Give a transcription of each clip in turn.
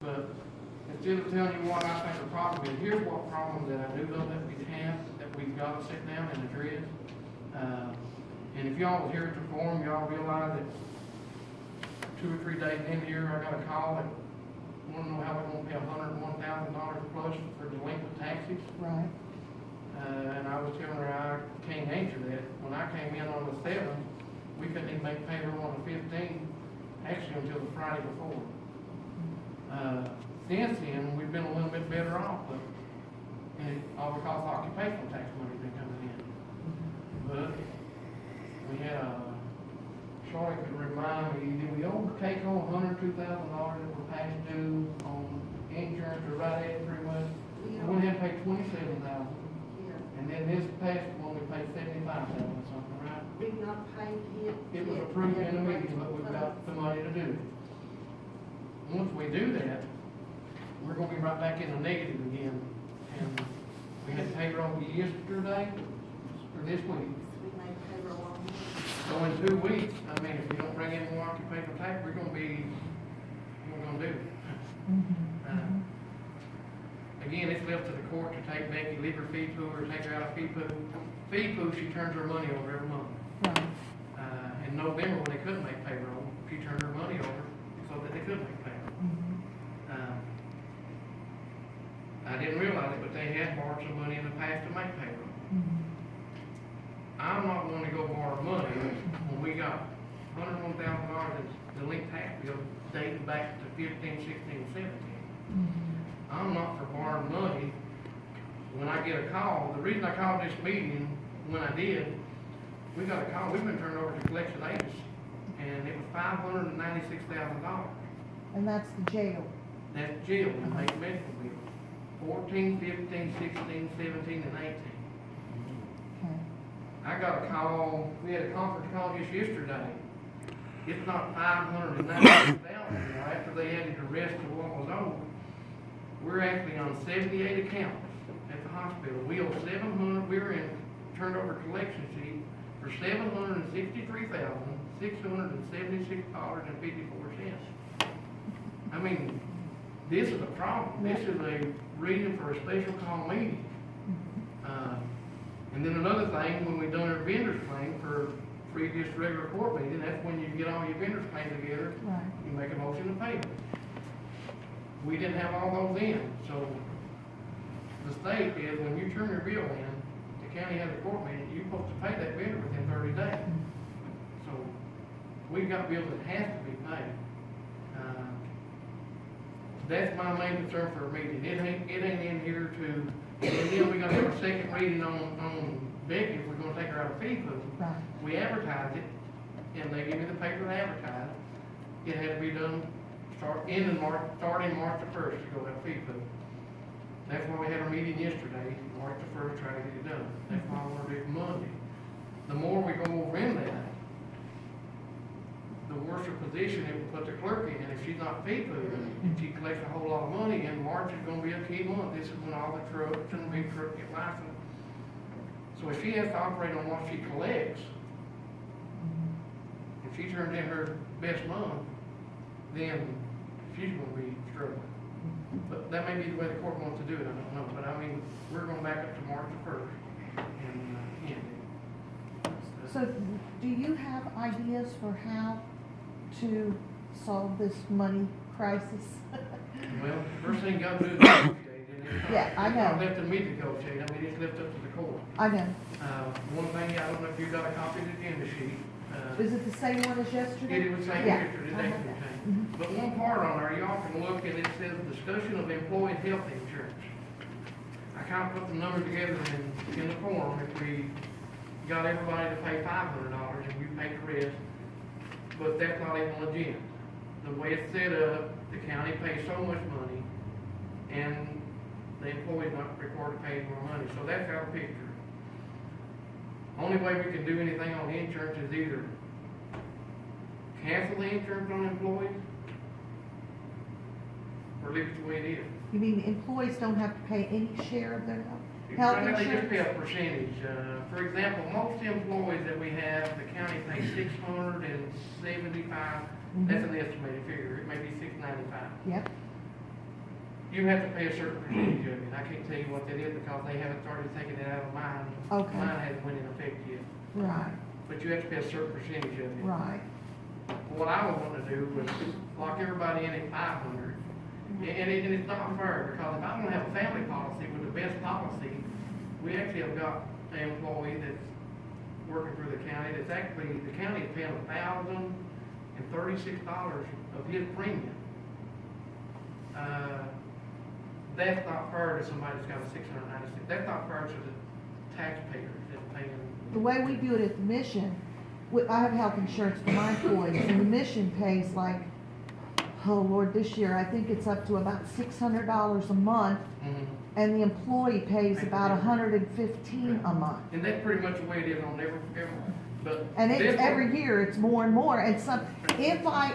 But instead of telling you what I think the problem is, here's what problem that I do know that we have, that we've got to sit down and address. And if y'all was here at the forum, y'all realize that 2 or 3 days in here, I got a call that want to know how we're going to pay $101,000 plus for delinquent taxes. Right. And I was telling her I can't answer that. When I came in on the 7th, we couldn't even make payroll on the 15th, actually until the Friday before. Since then, we've been a little bit better off, but, and it all because occupational tax money's been coming in. But we had Charlie could remind me, did we take on $102,000 that were past due on insurance or right at pretty much? We went ahead and paid $27,000. And then this past one, we paid $75,000 something, right? We've not paid it. It was approved in the meeting, but we've got the money to do it. Once we do that, we're gonna be right back in the negative again. And we had payroll yesterday, or this week. We made payroll on it. So in 2 weeks, I mean, if we don't bring in more occupational tax, we're gonna be, what we're gonna do. Again, it's left to the court to take Becky, leave her fee pool, or take her out of fee pool. Fee pool, she turns her money over every month. Right. In November, when they couldn't make payroll, she turned her money over so that they could make payroll. I didn't realize it, but they had borrowed some money in the past to make payroll. I'm not going to go borrow money when we got $101,000 in delinquent tax bills dating back to 15, 16, 17. I'm not for borrowing money when I get a call. The reason I called this meeting when I did, we got a call, we've been turned over to collection agents, and it was $596,000. And that's the jail. That's jail and make medical bills. 14, 15, 16, 17, and 18. Okay. I got a call, we had a conference call just yesterday. It's not $596,000 now after they added the rest of what was owed. We're actually on 78 accounts at the hospital. We owe 700, we were in, turned over collection sheet for $763,676.54. I mean, this is a problem. This is a reason for a special call meeting. And then another thing, when we done our vendors claim for previous regular court meeting, that's when you get all your vendors claim together, Right. you make a motion to pay them. We didn't have all those in, so the state is, when you turn your bill in, the county has a court meeting, you're supposed to pay that vendor within 30 days. So, we've got bills that have to be paid. That's my main concern for a meeting. It ain't in here to, and then we're gonna have a second reading on Becky, if we're gonna take her out of fee pool. Right. We advertise it, and they give me the paper to advertise. It had to be done, starting March the 1st to go out of fee pool. That's why we had our meeting yesterday, March the 1st, try to get it done. That's why I want to do it Monday. The more we go over in that, the worse a position it will put the clerk in. If she's not fee pool, and she collects a whole lot of money, and March is gonna be a key month. This is when all the trucks and big trucks get licensed. So if she has to operate on what she collects, if she turns in her best month, then she's gonna be struggling. But that may be the way the court wants to do it, I don't know. But I mean, we're going back up to March 1st. And, So do you have ideas for how to solve this money crisis? well, first thing you gotta do is negotiate. And it's Yeah, I know. It's not left to me to negotiate. I mean, it's left up to the court. I know. One thing, I don't know if you got a copy of the agenda sheet. Is it the same one as yesterday? It was saying Yeah. yesterday, I that's have the that. thing. But one part on there, y'all can look and it says discussion of employee health insurance. I kind of put the numbers together in the form. If we got everybody to pay $500 and we pay the rest, but that's not even legit. The way it's set up, the county pays so much money and the employee's not required to pay more money. So that's our picture. Only way we can do anything on the insurance is either cancel the insurance on employees or leave it the way it is. You mean employees don't have to pay any share of their health Right now, they just pay insurance? a percentage. For example, most employees that we have, the county pays $675. That's an estimated figure. It may be $695. Yep. You have to pay a certain percentage of it. I can't tell you what that is because they haven't started taking it out of mine. Okay. Mine hasn't went in effect yet. Right, But you have to pay a certain percentage of it. right. What I would want to do was lock everybody in at 500. And it's not fair because if I'm gonna have a family policy with the best policy, we actually have got an employee that's working for the county, that's actually, the county is paying $1,036 of his premium. That's not fair to somebody that's got a 696. That's not fair to the taxpayers that's paying. The way we do it at the mission, I have health insurance for my employees, and the mission pays like, oh Lord, this year, I think it's up to about $600 a month, Mhm. and the employee pays about $115 a month. And that's pretty much the way it is on every, but. And this it's, one- every year, it's more and more, and some, if I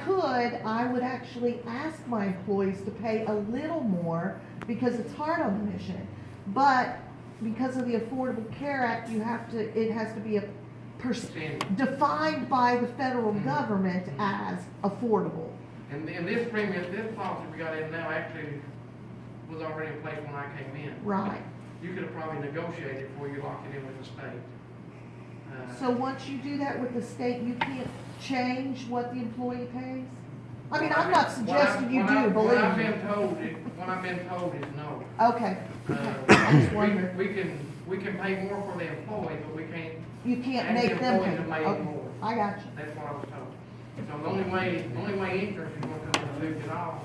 could, I would actually ask my employees to pay a little more, because it's hard on the mission. But because of the Affordable Care Act, you have to, it has to be defined by the federal government as affordable. And this premium, this policy we got in now actually was already in place when I came in. Right. You could have probably negotiated before you locked it in with the state. So once you do that with the state, you can't change what the employee pays? I mean, I'm not suggesting you do, believe What I've me. been told, what I've been told is no. Okay, I just wondered. We can pay more for the employee, but we can't, You can't ask make the them employee pay. to make Okay, more. I got you. That's what I was told. So the only way insurance is gonna come to lose it all,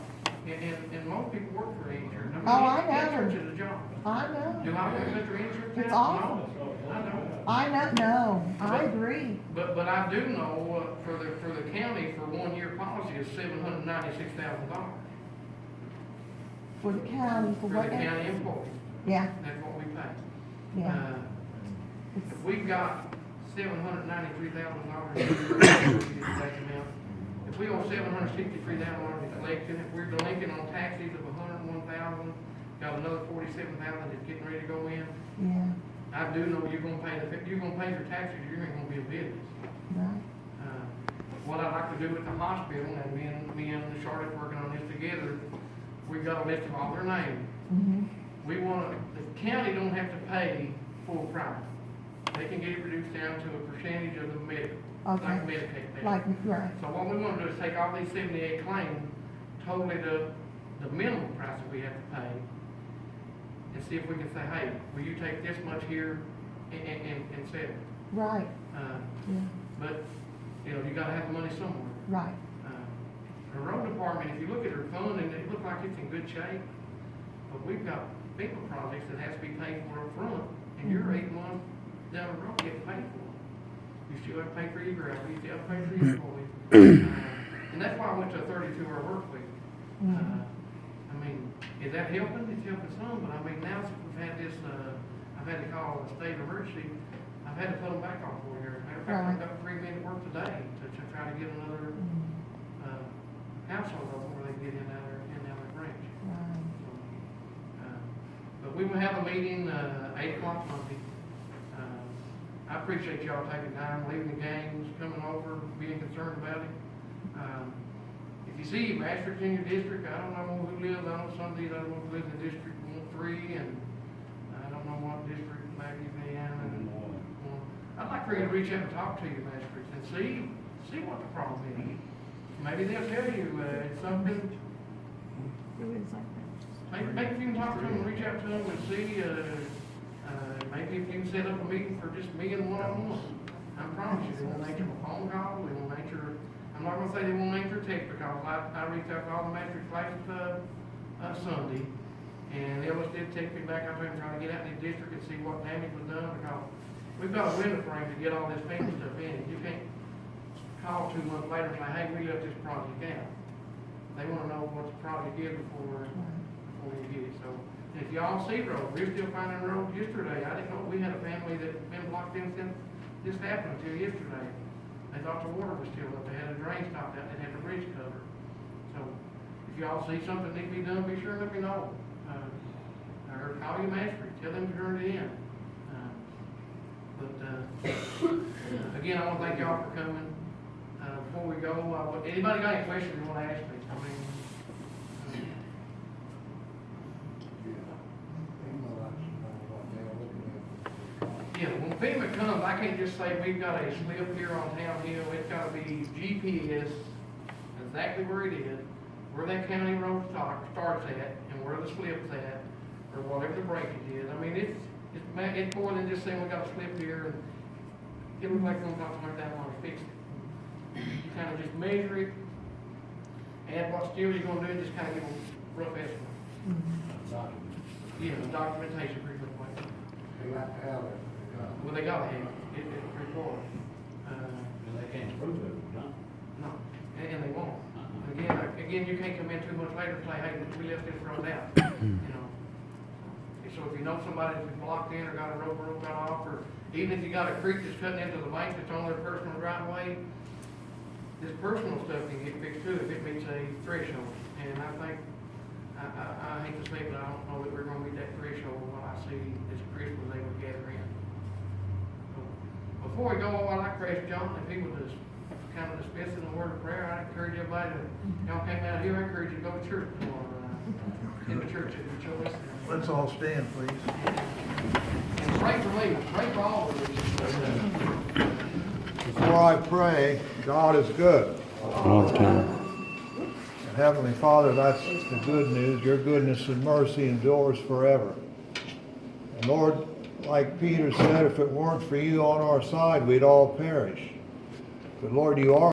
and most people work for insurance. Oh, I know. Insurance is a job. I know. Do I want to put your insurance It's out? awful. No, I don't. I know, no, I agree. But I do know, for the county, for 1 year policy is $796,000. For the county, for For what? the county employees, Yeah, that's what we pay. yeah. If we've got $793,000 in tax amount, if we owe $763,000 in collection, if we're delinquent on taxes of $101,000, got another $47,000 that's getting ready to go in, Yeah, I do know you're gonna pay your taxes, you ain't gonna be a business. right. What I'd like to do with the hospital, and me and Charlotte working on this together, we've got a list of all their names. Mm-hmm. We wanna, the county don't have to pay full price. They can get it reduced down to a percentage of the medical, Okay. like Medicaid pay. Like, right, So what we wanna do is take all these 78 claims, totally the minimum price that we have to pay, and see if we can say, hey, will you take this much here and sell it? right, yeah, But, you know, you gotta have the money somewhere. right. The road department, if you look at their fund, and it looks like it's in good shape, but we've got FEMA projects that has to be paid for up front, and you're 8 months down the road, you have to pay for them. You still have to pay for your gravel, you still have to pay for your employees. And that's why I went to a 32-hour work week. I mean, is that helping? It's helping some, but I mean, now since we've had this, I've had to call a state emergency, I've had to put them back on 4 years. Matter of fact, I've got 3 men to work today to try to get another household over where they get in out of range. But we will have a meeting, 8 o'clock Monday. I appreciate y'all taking time, leaving the games, coming over, being concerned about it. If you see Masters in your district, I don't know who lives, I know some of these other ones live in District 1-3, and I don't know what district, maybe Van, and I'd like for you to reach out and talk to your Masters and see what the problem is. Maybe they'll tell you, it's something. Maybe if you can talk to them and reach out to them and see, maybe if you can set up a meeting for just me and one-on-one. I promise you, they won't answer a phone call, they won't answer, I'm not gonna say they won't answer a text, because I reached out to all the Masters last Sunday, and they almost did text me back. I told them trying to get out in the district and see what damage was done, because we've got a window frame to get all this FEMA stuff in. You can't call 2 months later and say, hey, we left this project out. They wanna know what the project is before you get it. So, if y'all see roads, we're still finding roads yesterday. I didn't know, we had a family that been blocked in since this happened until yesterday. They thought the water was still up. They had a drain stopped out, they had the bridge covered. So, if y'all see something that needs to be done, be sure and let me know. Or call your master, tell them to turn it in. Again, I wanna thank y'all for coming. Before we go, anybody got any questions you wanna ask me? I mean, Yeah, when FEMA comes, I can't just say we've got a slip here on Town Hill, it's gotta be GPS, exactly where it is, where that county road starts at, and where the slip's at, or whatever the breakage is. I mean, it's more than just saying we got a slip here, and it looks like it's gonna cost $100,000 to fix it. You kinda just measure it, add what steel you're gonna do, and just kinda give a rough estimate. Yeah, the documentation pretty much. They like to have it. Well, they gotta have it, it's required. And they can't prove it, no. No, and they won't. Again, you can't come in 2 months later and say, hey, we left this road out, you know. So if you know somebody that's blocked in or got a road cut off, or even if you got a creek that's cutting into the bank that's on their personal driveway, this personal stuff can get fixed too if it meets a threshold. And I think, I hate to say it, but I don't know that we're gonna meet that threshold when I see this Chris was able to gather in. So, before we go, I'd like to ask John if he would just kind of dismiss in the word of prayer. I encourage everybody to, y'all came out here, I encourage you to go to church tomorrow, in the church if you chose. Let's all stand, please. And pray for me, pray for all of us. Before I pray, God is good. All the time. And Heavenly Father, that's the good news. Your goodness and mercy endures forever. And Lord, like Peter said, if it weren't for you on our side, we'd all perish. But Lord, you are